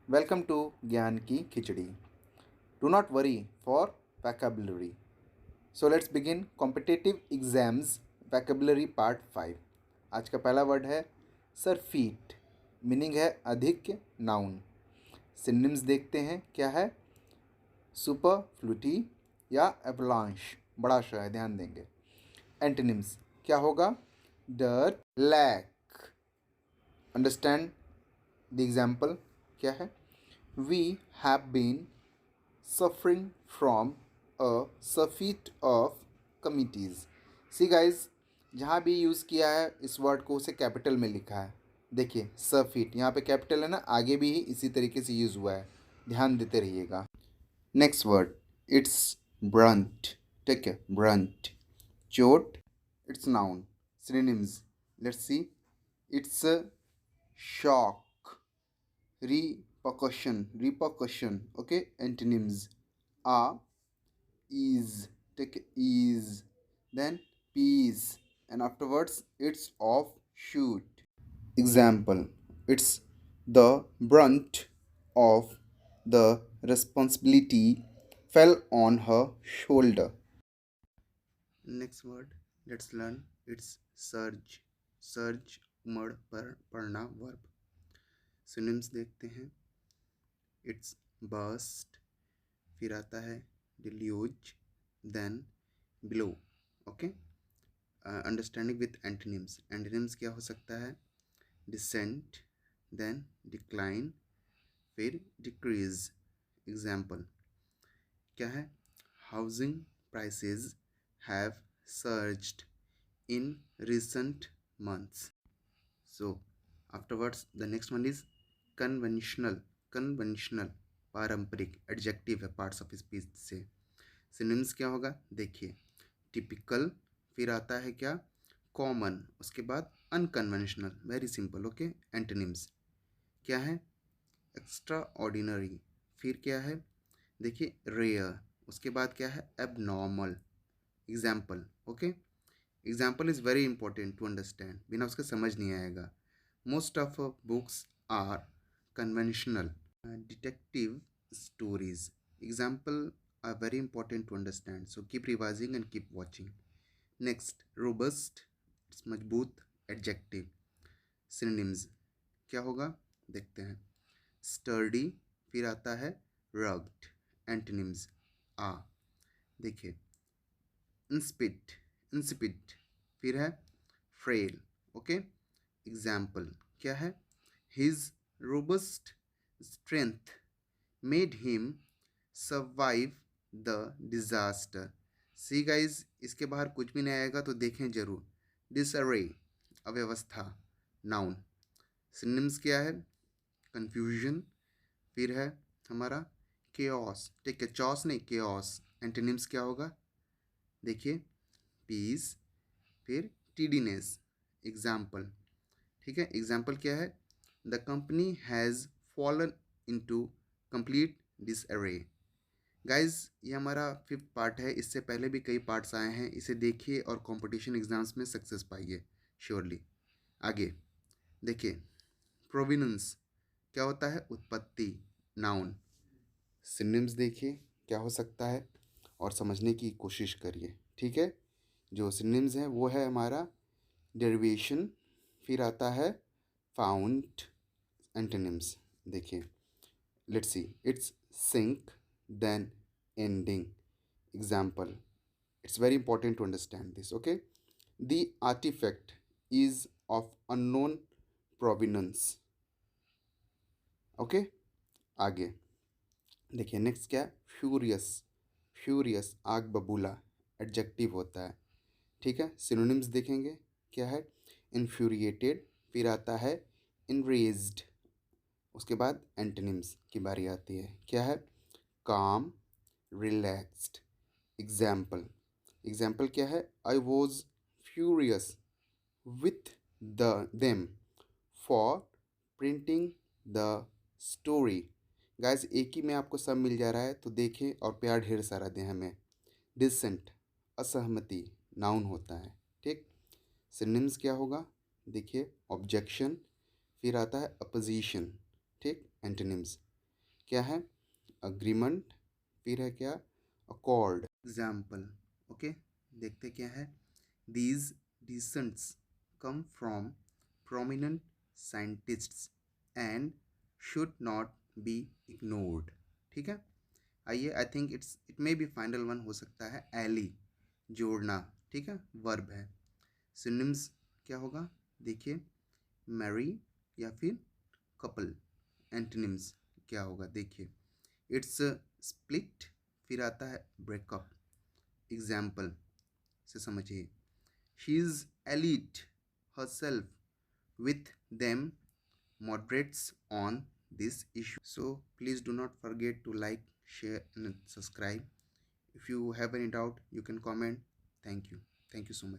Welcome to ज्ञान की खिचड़ी. Do not worry for vocabulary. So let's begin competitive exams vocabulary part 5. आज का पहला वर्ड है सरफीट. मीनिंग है अधिक. नाउन. सिनोनिम्स देखते हैं क्या है. सुपर फ्लूटी या एवलांश. बड़ा श है, ध्यान देंगे. एंटोनिम्स क्या होगा. डर, लैक. अंडरस्टैंड द एग्जाम्पल क्या है. We have been suffering from a surfeit of committees. See guys, जहाँ भी यूज़ किया है इस वर्ड को उसे कैपिटल में लिखा है. देखिए surfeit यहाँ पे कैपिटल है ना, आगे भी इसी तरीके से यूज़ हुआ है, ध्यान देते रहिएगा. Next word it's Brunt. ठीक है, ब्रंट चोट. It's noun. Synonyms let's see. It's shock. repercussion. Okay, antonyms are ease. Take ease. Then peace, and afterwards it's off shoot. Example: it's the brunt of the responsibility fell on her shoulder. Next word let's learn. It's surge. Surge उमड़ पर पड़ना verb. Synonyms देखते हैं. It's burst. फिर आता है deluge. Then below. Okay. Understanding with antonyms. Antonyms क्या हो सकता है. डिसेंट. Then decline. फिर डिक्रीज. एग्जाम्पल क्या है. Housing prices have surged in recent months. So afterwards the next one is conventional. Conventional पारंपरिक एडजेक्टिव है पार्ट्स ऑफ स्पीच से. सिनोनिम्स क्या होगा. देखिए टिपिकल. फिर आता है क्या. कॉमन. उसके बाद unconventional. Very simple. Okay. Antonyms क्या है. Extraordinary. फिर क्या है. देखिए रेयर. उसके बाद क्या है. Abnormal. Example. Okay. Example is very important to understand. बिना उसके समझ नहीं आएगा. Most of books are conventional. Detective stories. Example are very important to understand. So keep revising and keep watching. Next, robust. It's मजबूत. Adjective. Synonyms क्या होगा देखते हैं. Sturdy. फिर आता है rugged. Antonyms आ. देखिए insipid. Insipid. फिर है frail. ओके. Example क्या है. His robust strength made him survive the disaster. See guys, इसके बाहर कुछ भी नहीं आएगा तो देखें जरूर. Disarray अव्यवस्था. Noun. Synonyms क्या है. Confusion. फिर है हमारा chaos. ठीक है, chaos नहीं chaos. Antonyms क्या होगा. देखिए peace. फिर tidiness. Example. ठीक है, एग्जाम्पल क्या है. The company has fallen into complete disarray. Guys ये हमारा 5th पार्ट है. इससे पहले भी कई पार्ट्स आए हैं. इसे देखिए और कंपटीशन एग्जाम्स में सक्सेस पाइए श्योरली. आगे देखिए प्रोविनेंस क्या होता है. उत्पत्ति. नाउन. सिनोनिम्स देखिए क्या हो सकता है और समझने की कोशिश करिए. ठीक है, जो सिनोनिम्स हैं वो है हमारा डेरिवेशन. फिर आता है फाउंड. एंटोनिम्स देखिए let's see. It's sink. Then ending. Example. It's very important to understand this. Okay. The artifact is of unknown provenance. Okay. आगे देखिए नेक्स्ट क्या है. फ्यूरियस. फ्यूरियस आग बबूला एडजेक्टिव होता है. ठीक है, सिनोनिम्स देखेंगे क्या है. इन्फ्यूरिएटेड. फिर आता है इनरेज्ड. उसके बाद एंटोनिम्स की बारी आती है. क्या है. काम. रिलैक्स्ड. एग्जाम्पल. एग्जाम्पल क्या है. I was furious with them for printing the story. Guys एक ही में आपको सब मिल जा रहा है तो देखें और प्यार ढेर सारा दें हमें. डिसेंट असहमति नाउन होता है. ठीक. सिनोनिम्स क्या होगा. देखिए ऑब्जेक्शन. फिर आता है अपोजिशन. ठीक. एंटोनिम्स क्या है? अग्रीमेंट। फिर है क्या? अकॉर्ड। एग्जाम्पल। ओके, देखते क्या है। These decisions come from prominent scientists and should not be ignored. ठीक है, आइए, I think it may be final one हो सकता है। एली, जोड़ना। ठीक है, वर्ब है। सिनोनिम्स क्या होगा? देखिए, मैरी या फिर कपल। एंटोनिम्स क्या होगा? देखिए, इट्स स्प्लिट, फिर आता है ब्रेकअप। एग्जाम्पल से समझिए, she is elite herself with them moderates on this issue. So please do not forget to like, share and subscribe. If you have any doubt, you can comment. Thank you. Thank you so much.